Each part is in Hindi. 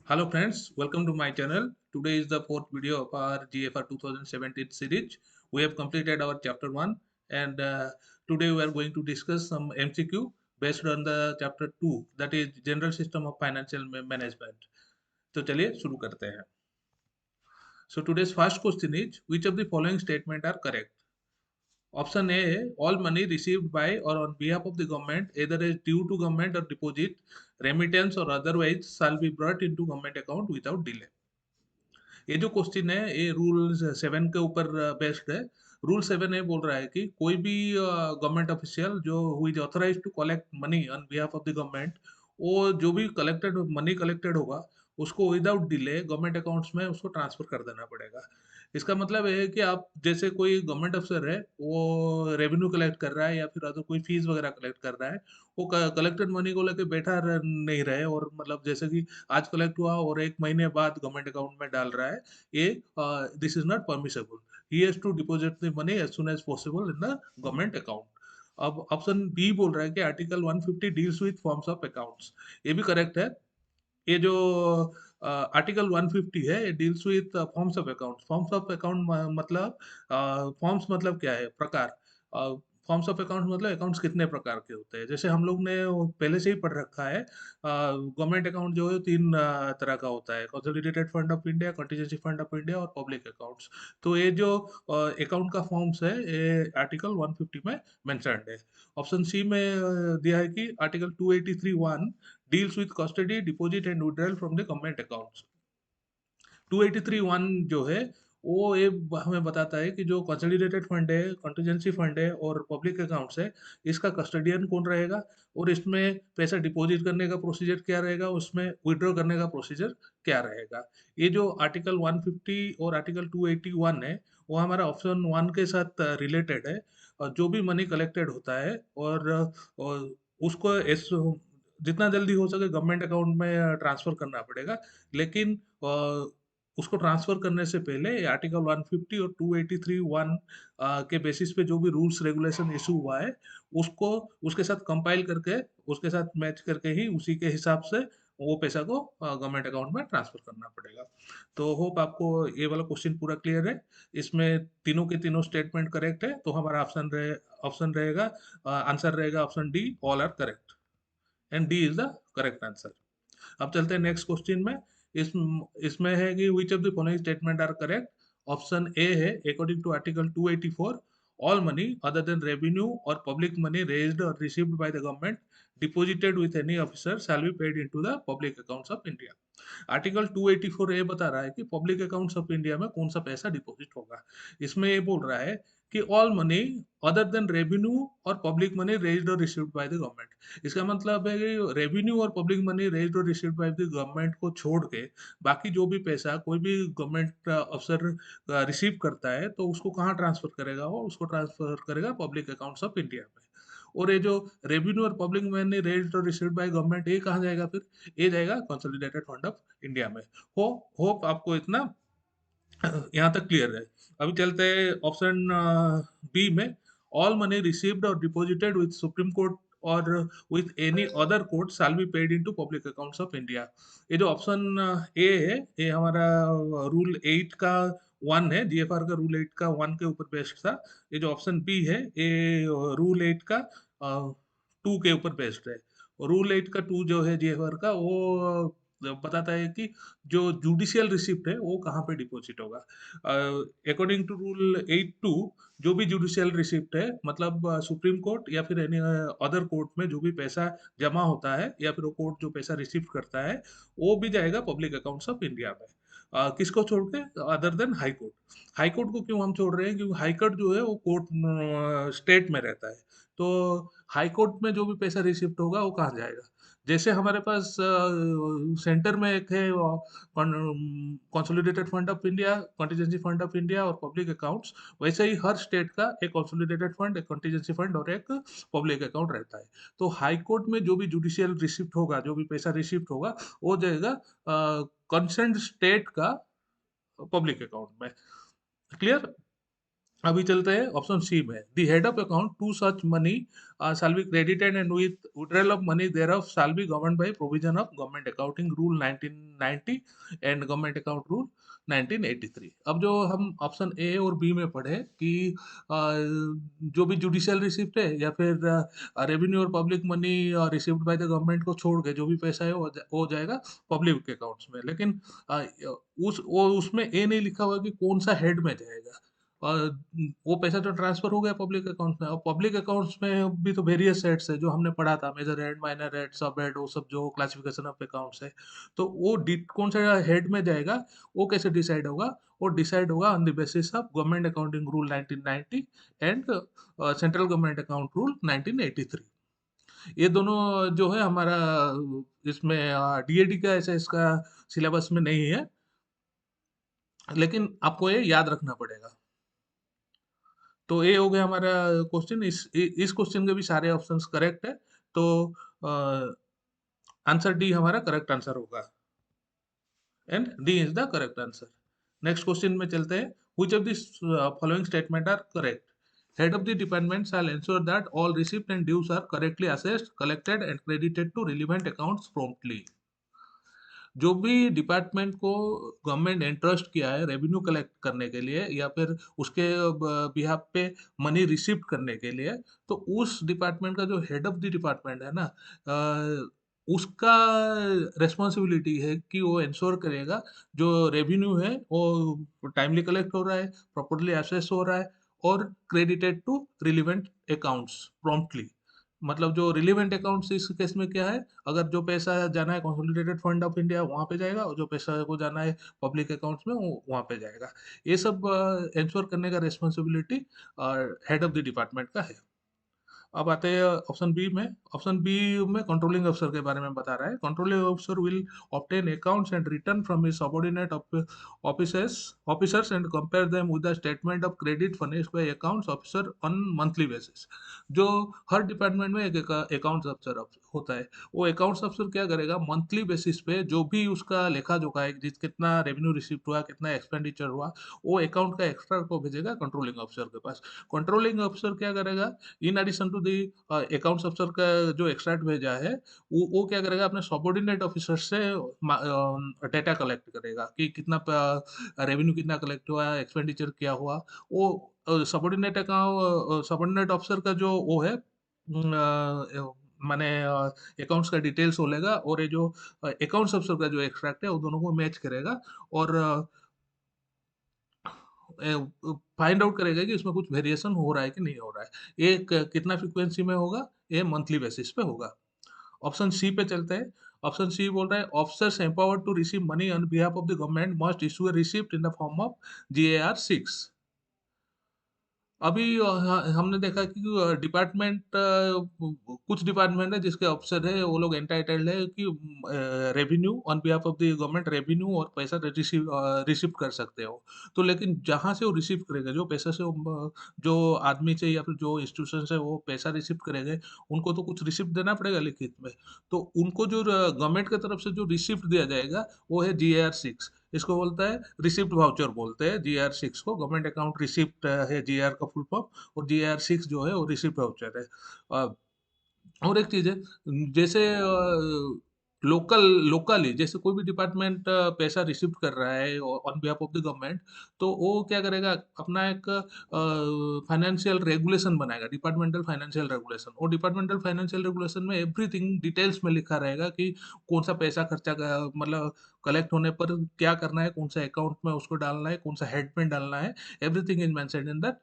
Hello friends, welcome to my channel. Today is the fourth video of our GFR 2017 series. We have completed our chapter 1 and today we are going to discuss some MCQ based on the chapter 2, that is General System of Financial Management. तो चलिए शुरू करते हैं. So today's first question is, which of the following statement are correct? Option A, all money received by or on behalf of the government, either as due to government or deposit, remittance or otherwise, shall be brought into government account without delay. ये जो क्वेश्चन है ये रूल 7 के ऊपर बेस्ड है. रूल 7 ये बोल रहा है कि कोई भी गवर्नमेंट ऑफिशियल जो who is authorised to collect money on behalf of the government, वो जो भी कलेक्टेड मनी कलेक्टेड होगा उसको विदाउट डिले गवर्नमेंट अकाउंट्स में उसको ट्रांसफर कर देना पड़ेगा. इसका मतलब ये है कि आप जैसे कोई गवर्नमेंट अफसर है, वो रेवेन्यू कलेक्ट कर रहा है या फिर अदर कोई फीस वगैरह कलेक्ट कर रहा है, वो कलेक्टेड मनी को लेके बैठा नहीं रहे और मतलब जैसे कि आज कलेक्ट हुआ और एक महीने बाद गवर्नमेंट अकाउंट में डाल रहा है, ये this is not permissible. He has to deposit the money as soon as possible in the government account. अब ऑप्शन बी बोल रहा है कि article 150 deals with forms of accounts. ये भी करेक्ट है. ये जो आर्टिकल 150 है ये deals with forms of account. Forms of account मतलब फॉर्म्स मतलब क्या है, प्रकार. फॉर्म्स ऑफ अकाउंट मतलब अकाउंट्स कितने प्रकार के होते हैं. जैसे हम लोग ने वो पहले से ही पढ़ रखा है, गवर्नमेंट अकाउंट जो है तीन तरह का होता है: consolidated fund of India, contingency fund of India और पब्लिक अकाउंट्स. तो ये जो अकाउंट का फॉर्म्स है ये आर्टिकल 150 में मेंशन्ड है. ऑप्शन सी में दिया है कि article 283(1) deals with custody, deposit and withdrawal from the government accounts. 283(1) जो है वो ये हमें बताता है कि जो कंसोलिडेटेड फंड है, कंटीजेंसी फंड है और पब्लिक अकाउंट्स है, इसका कस्टडियन कौन रहेगा और इसमें पैसा डिपॉजिट करने का प्रोसीजर क्या रहेगा, उसमें विड्रॉ करने का प्रोसीजर क्या रहेगा. ये जो आर्टिकल 150 और आर्टिकल 281 है वो हमारा ऑप्शन 1 के साथ रिलेटेड है. और जो भी मनी कलेक्टेड होता है और उसको जितना जल्दी हो सके गवर्नमेंट अकाउंट में ट्रांसफर करना पड़ेगा. लेकिन उसको ट्रांसफर करने से पहले आर्टिकल 150 और 283(1) के बेसिस पे जो भी रूल्स रेगुलेशन इशू हुआ है उसको उसके साथ कंपाइल करके उसके साथ मैच करके ही उसी के हिसाब से वो पैसा को गवर्नमेंट अकाउंट में ट्रांसफर करना पड़ेगा. तो होप आपको ये वाला क्वेश्चन पूरा क्लियर है. इसमें तीनों के तीनों स्टेटमेंट करेक्ट है, तो हमारा ऑप्शन रहेगा, आंसर रहेगा option D, all are correct and D is the correct answer. अब चलते हैं नेक्स्ट क्वेश्चन में. इस इसमें है कि which of the following statement are correct. Option A है, according to article 284, all money other than revenue or public money raised or received by the government deposited with any officer shall be paid into the public accounts of India. Article 284 ये बता रहा है कि पब्लिक अकाउंट्स ऑफ इंडिया में कौन सा पैसा डिपॉजिट होगा. इसमें ये बोल रहा है कि all money other than revenue और पब्लिक मनी रेज्ड और रिसीव्ड बाय द गवर्नमेंट. इसका मतलब है कि रेवेन्यू और पब्लिक मनी रेज्ड और रिसीव्ड बाय द गवर्नमेंट को छोड़ के बाकी जो भी पैसा कोई भी गवर्नमेंट अफसर रिसीव करता है तो उसको कहाँ ट्रांसफर करेगा, वो उसको ट्रांसफर करेगा पब्लिक अकाउंट्स ऑफ इंडिया में. और ये जो रेवेन्यू और पब्लिक मनी रेज्ड और रिसीव्ड बाय गवर्नमेंट, ये कहाँ जाएगा फिर? ये जाएगा कंसोलिडेटेड फंड ऑफ इंडिया में. हो होप आपको इतना यहाँ तक क्लियर है. अभी चलते हैं ऑप्शन बी में. ऑल मनी रिसीव्ड और डिपॉजिटेड विद सुप्रीम कोर्ट और with any other court shall be paid into public accounts of India. ये जो ऑप्शन ए है ये हमारा रूल 8 का 1 है, जीएफआर का रूल 8 का 1 के ऊपर बेस्ड था. ये जो ऑप्शन बी है ये रूल 8 का 2 के ऊपर बेस्ड है. रूल 8 का 2 जो है जीएफआर का, वो बताता है कि जो जुडिशियल रिसिप्ट है वो कहाँ पे डिपॉजिट होगा. अकॉर्डिंग टू रूल 8(2), जो भी जुडिशियल रिसिप्ट है मतलब सुप्रीम कोर्ट या फिर एनी अदर कोर्ट में जो भी पैसा जमा होता है या फिर वो कोर्ट जो पैसा रिसीव करता है वो भी जाएगा पब्लिक अकाउंट्स ऑफ इंडिया में. किसको छोड़ के? Other than high court. High court को क्यों हम छोड़ रहे हैं? क्योंकि हाई कोर्ट जो है वो कोर्ट स्टेट में रहता है. तो हाई कोर्ट में जो भी पैसा रिसिप्ट होगा वो कहाँ जाएगा? जैसे हमारे पास सेंटर में एक है consolidated fund of India, contingency fund of India और पब्लिक अकाउंट्स, वैसे ही हर स्टेट का एक कंसोलिडेटेड फंड, एक कंटीजेंसी फंड और एक पब्लिक अकाउंट रहता है. तो हाई कोर्ट में जो भी जुडिशियल रिसिप्ट होगा, जो भी पैसा रिसिप्ट होगा, वो जाएगा कंसर्न स्टेट का पब्लिक अकाउंट में. क्लियर? अभी चलते हैं ऑप्शन सी में। The head of account to such money shall be credited and with withdrawal of money thereof shall be governed by provision of government accounting rule 1990 and government account rule 1983। अब जो हम ऑप्शन ए और बी में पढ़े कि जो भी जुडिशियल रिसिप्ट है या फिर रेवेन्यू और public money received by the government को छोड़ के जो भी पैसा है वो हो जाएगा पब्लिक के अकाउंट्स में। लेकिन अ, उसमें ए नहीं लिखा हुआ कि कौन सा हेड में जाएगा। और वो पैसा तो ट्रांसफर हो गया पब्लिक अकाउंट में, और पब्लिक अकाउंट्स में भी तो वेरियस हेड्स है जो हमने पढ़ा था, मेजर हेड, माइनर हेड, सब हेड, वो सब जो क्लासिफिकेशन ऑफ अकाउंट्स है। तो वो कौन सा हेड में जाएगा वो कैसे डिसाइड होगा? वो डिसाइड होगा on the basis of government accounting rule 1990 and central government account rule 1983। ये दोनों जो है हमारा इसमें डीएडी का ऐसा इसका सिलेबस में नहीं है, लेकिन आपको ये याद रखना पड़ेगा। तो ये हो गया हमारा क्वेश्चन। इस क्वेश्चन के भी सारे ऑप्शंस करेक्ट है, तो आंसर डी हमारा करेक्ट आंसर होगा, and D is the correct answer. Next question में चलते हैं। Which of this following statement are correct? Head of the department shall ensure that all receipt and dues are correctly assessed, collected and credited to relevant accounts promptly। जो भी डिपार्टमेंट को गवर्नमेंट एंट्रस्ट किया है रेवेन्यू कलेक्ट करने के लिए या फिर उसके बिहाफ पे मनी रिसीव करने के लिए, तो उस डिपार्टमेंट का जो हेड ऑफ द डिपार्टमेंट है ना, उसका रेस्पॉन्सिबिलिटी है कि वो इंश्योर करेगा जो रेवेन्यू है वो टाइमली कलेक्ट हो रहा है, प्रॉपरली असेस हो रहा है और credited to relevant accounts promptly. मतलब जो रिलीवेंट अकाउंट्स इस केस में क्या है, अगर जो पैसा जाना है कंसोलिडेटेड फंड ऑफ इंडिया वहाँ पे जाएगा, और जो पैसा को जाना है पब्लिक अकाउंट्स में वो वहाँ पे जाएगा। ये सब इंश्योर करने का responsibility head of the department का है। अब आते हैं ऑप्शन बी में। ऑप्शन बी में कंट्रोलिंग अफसर के बारे में बता रहा है। कंट्रोलिंग अफसर will obtain accounts and return from his subordinate officers officers and compare them with the statement of credit furnished bye accounts officer on monthly basis. जो हर डिपार्टमेंट में एक अकाउंट्स अफसर होता है, वो अकाउंट्स अफसर क्या करेगा, मंथली बेसिस पे जो भी उसका लेखा जोखा है, जिस कितना रेवेन्यू रिसीव हुआ, कितना एक्सपेंडिचर हुआ, वो अकाउंट का एक्स्ट्रा को भेजेगा कंट्रोलिंग अफसर के पास। कंट्रोलिंग अफसर क्या करेगा, in addition to the accounts अफसर का जो एक्सट्रैक्ट भेजा है, वो क्या करेगा, अपने सबऑर्डिनेट ऑफिसर से डेटा कलेक्ट करेगा कि कितना रेवेन्यू कितना कलेक्ट हुआ, एक्सपेंडिचर क्या हुआ। वो सबऑर्डिनेट ऑफिसर का जो वो है माने अकाउंट्स का डिटेल्स वो लेगा, और ये जो अकाउंट्स अफसर का जो एक्सट्रैक्ट है वो दोनों को मैच करेगा और फाइंड आउट करेगा कि उसमें कुछ वेरिएशन हो रहा है कि नहीं हो रहा है। ये कितना फ्रीक्वेंसी में होगा, ये मंथली बेसिस पे होगा। ऑप्शन सी पे चलते हैं। ऑप्शन सी बोल रहा है officers empowered to receive money on behalf of the government must issue a receipt in the form of GAR 6। अभी हमने देखा कि डिपार्टमेंट कुछ डिपार्टमेंट है जिसके अफसर है वो लोग एंटाइटल्ड है कि revenue on behalf of the government revenue और पैसा रिसीव कर सकते हो। तो लेकिन जहाँ से वो रिसीव करेगा, जो पैसा से जो आदमी से या फिर जो इंस्टीट्यूशन से वो पैसा रिसीव करेंगे, उनको तो कुछ रिसिप्ट देना पड़ेगा लिखित में। तो उनको जो गवर्नमेंट की तरफ से जो रिसिप्ट दिया जाएगा वो है GAR 6। इसको बोलता है रिसिप्ट वाउचर बोलते हैं, GAR 6 को। गवर्नमेंट अकाउंट रिसिप्ट है GAR का फुल फॉर्म, और GAR 6 जो है वो रिसिप्ट वाउचर है। अ, और एक चीज है, जैसे लोकली जैसे कोई भी डिपार्टमेंट पैसा रिसीव कर रहा है on behalf of the government, तो वो क्या करेगा, अपना एक फाइनेंशियल रेगुलेशन बनाएगा, डिपार्टमेंटल फाइनेंशियल रेगुलेशन। और डिपार्टमेंटल फाइनेंशियल रेगुलेशन में एवरीथिंग डिटेल्स में लिखा रहेगा कि कौन सा पैसा खर्चा मतलब कलेक्ट होने पर क्या करना है, कौन सा अकाउंट में उसको डालना है, कौन सा हेड में डालना है। Everything is mentioned in that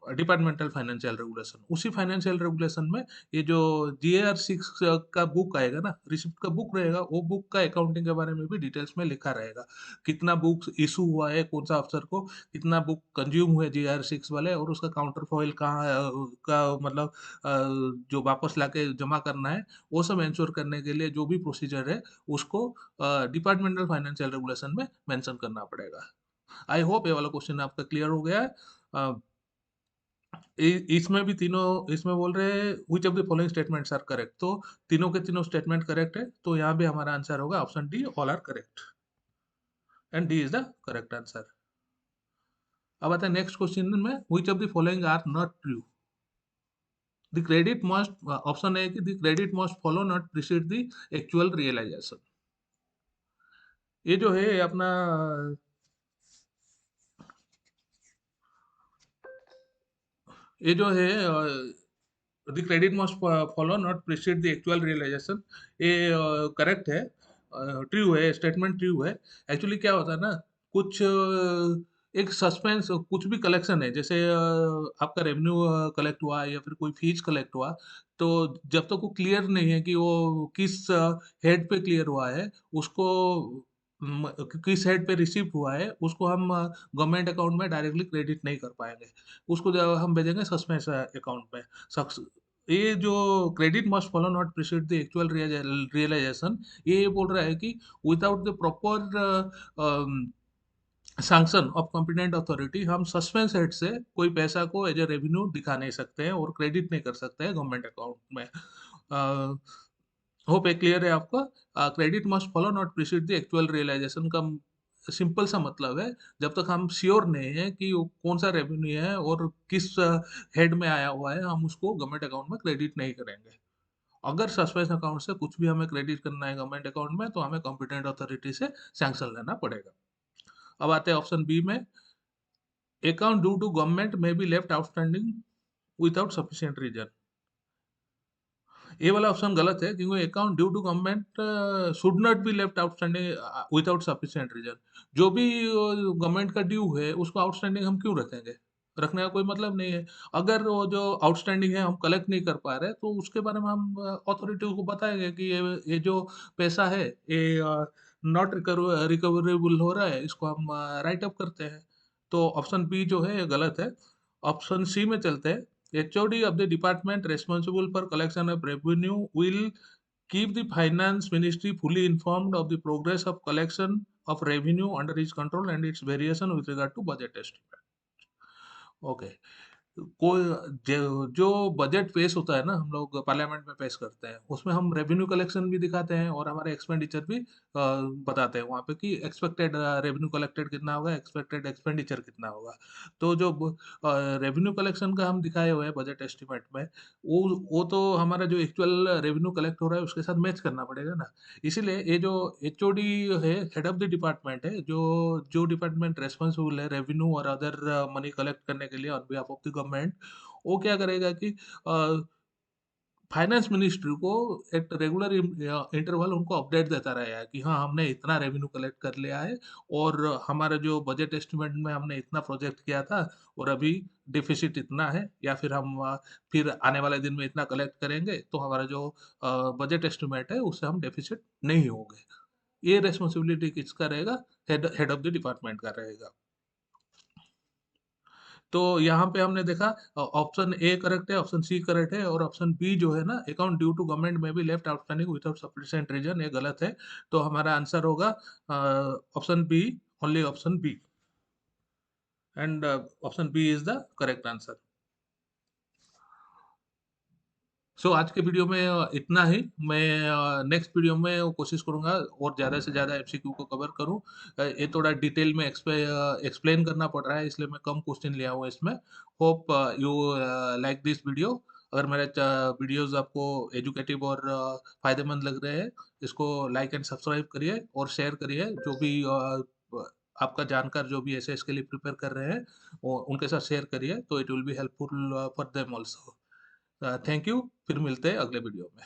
departmental financial regulation. उसी फाइनेंशियल रेगुलेशन में ये जो GAR 6 का बुक आएगा ना, रिसिप्ट का बुक रहेगा, वो बुक का अकाउंटिंग के बारे में भी डिटेल्स में लिखा रहेगा। कितना बुक इशू हुआ है कौन सा अफसर को, कितना बुक कंज्यूम हुए GAR 6 वाले, और उसका काउंटर फॉइल कहाँ का मतलब जो वापस लाके जमा करना है, वो सब इंश्योर करने के लिए जो भी प्रोसीजर है उसको डिपार्टमेंटल फाइनेंशियल रेगुलेशन में मेंशन करना पड़ेगा। आई होप ये वाला क्वेश्चन आपका क्लियर हो गया है। अ, इसमें भी तीनों इसमें बोल रहे हैं which of the following statements are correct, तो तीनों के तीनों स्टेटमेंट करेक्ट है, तो यहाँ भी हमारा आंसर होगा option D, all are correct, and D is the correct answer. अब आता है नेक्स्ट क्वेश्चन में, which of the following are not true. The credit must, option है कि the credit must follow not precede the actual realisation. ये जो है अपना, ये जो है the credit must follow not precede the actual realisation, ये करेक्ट है, ट्रू है, स्टेटमेंट ट्रू है। एक्चुअली क्या होता है ना, कुछ एक सस्पेंस, कुछ भी कलेक्शन है, जैसे आपका रेवेन्यू कलेक्ट हुआ या फिर कोई फीस कलेक्ट हुआ, तो जब तक वो क्लियर नहीं है कि वो किस हेड पे क्लियर हुआ है, उसको किस हेड पे रिसीव हुआ है, उसको हम गवर्नमेंट अकाउंट में डायरेक्टली क्रेडिट नहीं कर पाएंगे। उसको जो हम भेजेंगे सस्पेंस अकाउंट में। सक्स ये जो credit must follow not precede the actual realisation, ये बोल रहा है कि without the proper sanction of competent authority हम सस्पेंस हेड से कोई पैसा को एज ए रेवेन्यू दिखा नहीं सकते हैं और क्रेडिट नहीं कर सकते हैं गवर्नमेंट अकाउंट में। होप ये क्लियर है आपको। Credit must follow not precede the actual realisation का सिंपल सा मतलब है, जब तक हम श्योर नहीं है कि वो कौन सा रेवेन्यू है और किस हेड में आया हुआ है, हम उसको गवर्नमेंट अकाउंट में क्रेडिट नहीं करेंगे। अगर सस्पेंस अकाउंट से कुछ भी हमें क्रेडिट करना है गवर्नमेंट अकाउंट में, तो हमें कॉम्पिटेंट अथॉरिटी से सैंक्शन लेना पड़ेगा। अब आते हैं ऑप्शन बी में, अकाउंट ड्यू टू गवर्नमेंट में be left outstanding without sufficient reason. ये वाला ऑप्शन गलत है, क्योंकि account due to government should not be left outstanding without sufficient reason. जो भी गवर्नमेंट का ड्यू है उसको आउटस्टैंडिंग हम क्यों रखेंगे, रखने का कोई मतलब नहीं है। अगर वो जो आउटस्टैंडिंग है हम कलेक्ट नहीं कर पा रहे, तो उसके बारे में हम अथॉरिटी को बताएंगे कि ये जो पैसा है ये नॉट रिकवरेबल हो रहा है, इसको हम राइट अप करते हैं। तो ऑप्शन बी जो है ये गलत है। ऑप्शन सी में चलते हैं। HOD of the department responsible for collection of revenue will keep the finance ministry fully informed of the progress of collection of revenue under his control and its variation with regard to budget estimate. Okay. कोई जो बजट पेश होता है ना, हम लोग पार्लियामेंट में पेश करते हैं, उसमें हम रेवेन्यू कलेक्शन भी दिखाते हैं और हमारे एक्सपेंडिचर भी बताते हैं वहाँ पे कि एक्सपेक्टेड रेवेन्यू कलेक्टेड कितना होगा, एक्सपेक्टेड एक्सपेंडिचर कितना होगा। तो जो रेवेन्यू कलेक्शन का हम दिखाए हुए हैं बजट एस्टिमेट में, वो तो हमारा जो एक्चुअल रेवेन्यू कलेक्ट हो रहा है उसके साथ मैच करना पड़ेगा ना। इसीलिए ये जो HOD है, हेड ऑफ द डिपार्टमेंट है, जो जो डिपार्टमेंट रेस्पॉन्सिबल है रेवेन्यू और अदर मनी कलेक्ट करने के लिए on behalf of the government, वो क्या करेगा कि फाइनेंस मिनिस्ट्री को एक रेगुलर इंटरवल उनको अपडेट देता रहेगा कि हाँ, हमने इतना रेवेन्यू कलेक्ट कर लिया है और हमारा जो बजट एस्टिमेट में हमने इतना प्रोजेक्ट किया था और अभी डिफिसिट इतना है, या फिर हम फिर आने वाले दिन में इतना कलेक्ट करेंगे तो हमारा जो बजट एस्टिमेट है उससे हम डेफिसिट नहीं होंगे। ये रिस्पॉन्सिबिलिटी किसका रहेगा? Head head of the department का रहेगा। तो यहाँ पे हमने देखा ऑप्शन ए करेक्ट है, ऑप्शन सी करेक्ट है, और ऑप्शन बी जो है ना, अकाउंट ड्यू टू गवर्नमेंट में भी left outstanding without sufficient reason, ये गलत है। तो हमारा आंसर होगा option B, only option B, and option B is the correct answer. So आज के वीडियो में इतना ही। मैं नेक्स्ट वीडियो में कोशिश करूंगा और ज़्यादा से ज़्यादा एमसीक्यू को कवर करूं। ये थोड़ा डिटेल में एक्सप्लेन करना पड़ रहा है, इसलिए मैं कम क्वेश्चन लिया हूँ इसमें। Hope you like this video. अगर मेरे वीडियोस आपको एजुकेटिव और फायदेमंद लग रहे हैं, इसको लाइक एंड सब्सक्राइब करिए और शेयर करिए। जो भी आपका जानकार जो भी एसएस के लिए प्रिपेयर कर रहे हैं, उनके साथ शेयर करिए, तो it will be helpful for them also. Thank you, फिर मिलते हैं अगले वीडियो में।